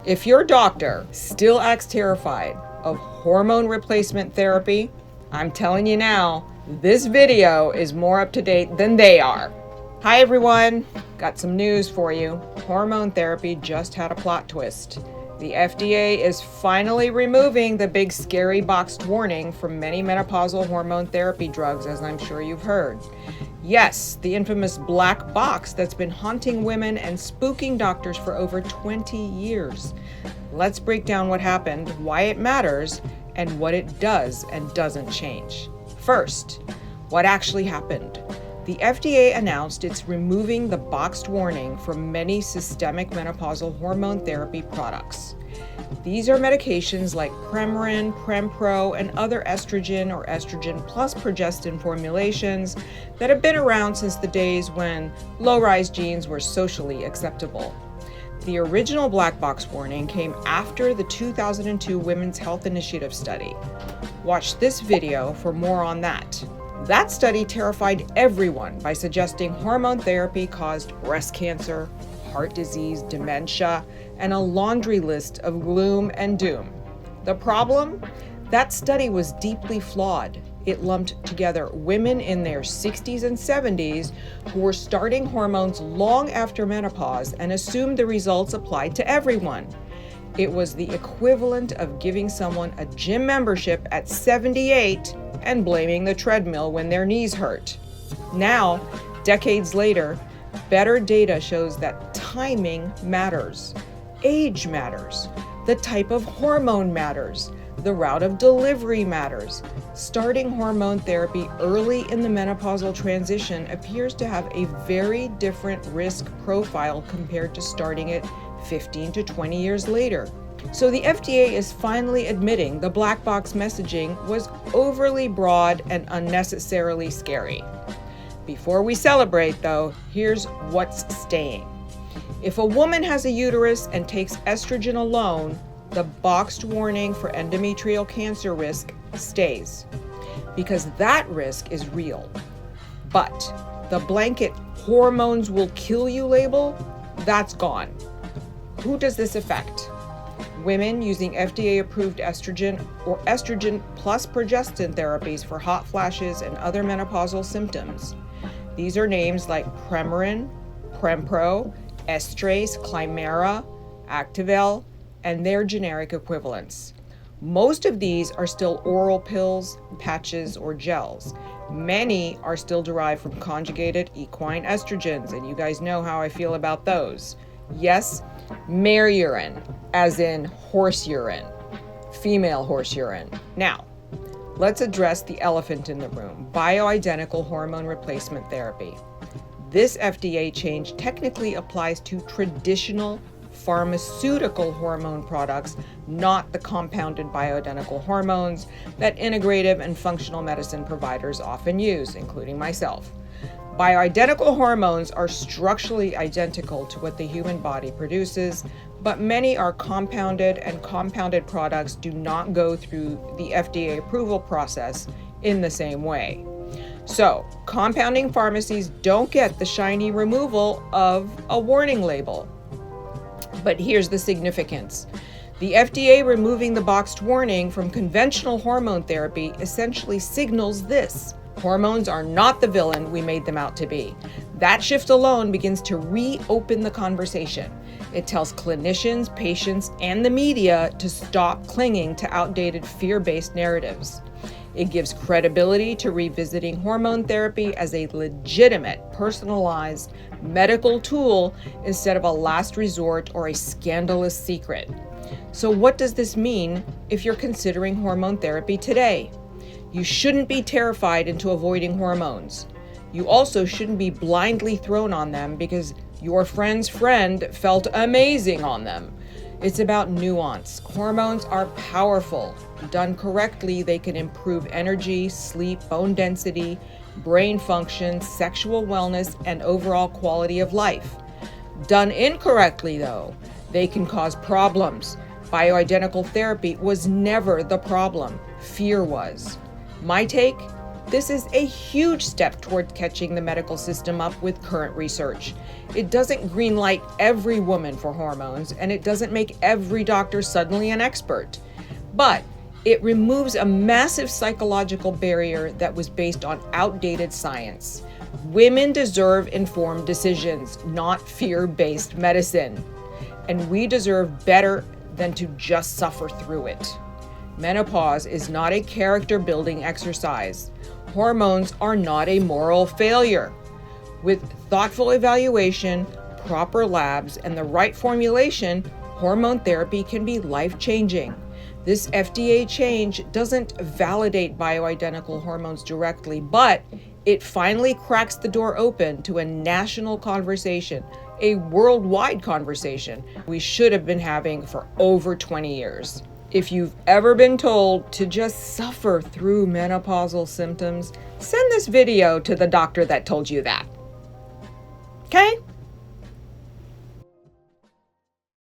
If your doctor still acts terrified of hormone replacement therapy, I'm telling you now, this video is more up to date than they are. Hi everyone, got some news for you. Hormone therapy just had a plot twist. The FDA is finally removing the big scary boxed warning from many menopausal hormone therapy drugs, as I'm sure you've heard. Yes, the infamous black box that's been haunting women and spooking doctors for over 20 years. Let's break down what happened, why it matters, and what it does and doesn't change. First, what actually happened? The FDA announced it's removing the boxed warning from many systemic menopausal hormone therapy products. These are medications like Premarin, Prempro, and other estrogen or estrogen plus progestin formulations that have been around since the days when low-rise genes were socially acceptable. The original black box warning came after the 2002 Women's Health Initiative study. Watch this video for more on that. That study terrified everyone by suggesting hormone therapy caused breast cancer, heart disease, dementia, and a laundry list of gloom and doom. The problem? That study was deeply flawed. It lumped together women in their 60s and 70s who were starting hormones long after menopause and assumed the results applied to everyone. It was the equivalent of giving someone a gym membership at 78 and blaming the treadmill when their knees hurt. Now, decades later, better data shows that timing matters, age matters, the type of hormone matters, the route of delivery matters. Starting hormone therapy early in the menopausal transition appears to have a very different risk profile compared to starting it 15 to 20 years later. So the FDA is finally admitting the black box messaging was overly broad and unnecessarily scary. Before we celebrate, though, here's what's staying. If a woman has a uterus and takes estrogen alone, the boxed warning for endometrial cancer risk stays, because that risk is real. But the blanket hormones will kill you label, that's gone. Who does this affect? Women using FDA-approved estrogen or estrogen plus progestin therapies for hot flashes and other menopausal symptoms. These are names like Premarin, Prempro, Estrace, Climera, Activel, and their generic equivalents. Most of these are still oral pills, patches, or gels. Many are still derived from conjugated equine estrogens, and you guys know how I feel about those. Yes, mare urine, as in horse urine, female horse urine. Now, let's address the elephant in the room, bioidentical hormone replacement therapy. This FDA change technically applies to traditional pharmaceutical hormone products, not the compounded bioidentical hormones that integrative and functional medicine providers often use, including myself. Bioidentical hormones are structurally identical to what the human body produces, but many are compounded, and compounded products do not go through the FDA approval process in the same way. So, compounding pharmacies don't get the shiny removal of a warning label. But here's the significance. The FDA removing the boxed warning from conventional hormone therapy essentially signals this: hormones are not the villain we made them out to be. That shift alone begins to reopen the conversation. It tells clinicians, patients, and the media to stop clinging to outdated fear-based narratives. It gives credibility to revisiting hormone therapy as a legitimate, personalized medical tool instead of a last resort or a scandalous secret. So what does this mean if you're considering hormone therapy today? You shouldn't be terrified into avoiding hormones. You also shouldn't be blindly thrown on them because your friend's friend felt amazing on them. It's about nuance. Hormones are powerful. Done correctly, they can improve energy, sleep, bone density, brain function, sexual wellness, and overall quality of life. Done incorrectly, though, they can cause problems. Bioidentical therapy was never the problem. Fear was. My take? This is a huge step toward catching the medical system up with current research. It doesn't greenlight every woman for hormones, and it doesn't make every doctor suddenly an expert. But it removes a massive psychological barrier that was based on outdated science. Women deserve informed decisions, not fear-based medicine. And we deserve better than to just suffer through it. Menopause is not a character-building exercise. Hormones are not a moral failure. With thoughtful evaluation, proper labs, and the right formulation, hormone therapy can be life-changing. This FDA change doesn't validate bioidentical hormones directly, but it finally cracks the door open to a national conversation, a worldwide conversation we should have been having for over 20 years. If you've ever been told to just suffer through menopausal symptoms, send this video to the doctor that told you that. Okay?